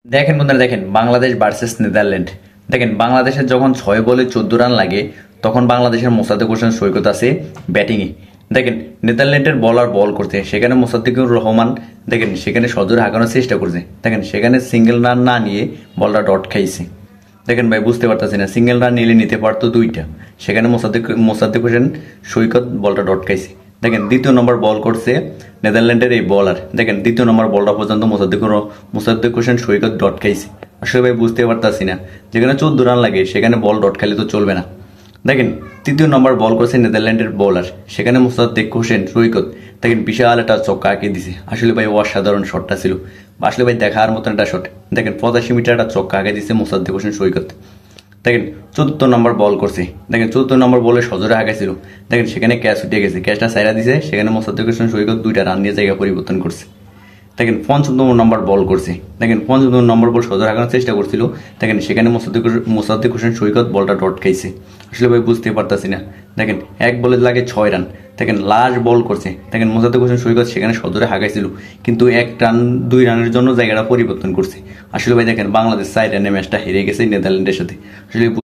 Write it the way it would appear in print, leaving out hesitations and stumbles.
দেখেন বন্ধুরা, দেখেন বাংলাদেশ ভার্সেস নেদারল্যান্ড। দেখেন বাংলাদেশের যখন 6 বলে 14 রান লাগে তখন বাংলাদেশের মোসাদ্দেক হোসেন সৈকত আছে ব্যাটিংয়ে। দেখেন নেদারল্যান্ডের বলার বল করছে, সেখানে মোসাদ্দেকুর রহমান দেখেন সেখানে সজোরে হাঁকানোর চেষ্টা করছে। দেখেন সেখানে সিঙ্গেল রান না নিয়ে বলটা ডট খাইছে। দেখেন ভাই বুঝতে পারতেছি না, সিঙ্গেল রান নিলে নিতে পারতো দুইটা, সেখানে মোসাদ্দেক হোসেন সৈকত বলটা ডট খাইছে। দেখেন দ্বিতীয় নম্বর বল করছে নেদারল্যান্ডের এই বলার। দেখেন দ্বিতীয় নম্বর বলটা পর্যন্ত মোসাদ্দেক হোসেন সৈকত ডট খাইছে। আসলে ভাই বুঝতে পারতাছি না, যেখানে 14 রান লাগে সেখানে বল ডট খাইলে তো চলবে না। দেখেন তৃতীয় নম্বর বল করছে নেদারল্যান্ডের বোলার, সেখানে মোসাদ্দেক হোসেন সৈকত দেখেন বিশাল একটা চক্কা আঁকে দিছে। আসলে ভাই অসাধারণ শটটা ছিল, আসলে ভাই দেখার মতন একটা শট। দেখেন 85 মিটার একটা চক্কা আঁকে দিছে মোসাদ্দেক হোসেন সৈকত। দেখেন চতুর্থ নম্বর বল করছে, দেখেন চতুর্থ নম্বর বলে সজোরে হাঁকাইছিল। দেখেন সেখানে ক্যাচ উঠে গেছে, ক্যাচটা সাইরা দিছে, সেখানে মোসাদ্দেক হোসেন সৈকত 2টা রান নিয়ে জায়গা পরিবর্তন করছে। দেখেন পঞ্চম নম্বর বল করছে, দেখেন পঞ্চম নম্বর বল সজোরে হাঁকানোর চেষ্টা করছিল। দেখেন সেখানে মোসাদ্দেক হোসেন সৈকত বলটা ডট খাইছে। আসলে ভাই বুঝতে পারতাছি না, দেখেন 1 বলে লাগে 6 রান। দেখেন লাস্ট বল করছে, দেখেন মোসাদ্দেক হোসেন সৈকত সেখানে সজোরে হাঁকাইছিল, কিন্তু 1 রান 2 রানের জন্য জায়গাটা পরিবর্তন করছে। আসলে ভাই দেখেন বাংলাদেশ 4 রানে ম্যাচটা হেরে গেছে নেদারল্যান্ডের সাথে। আসলে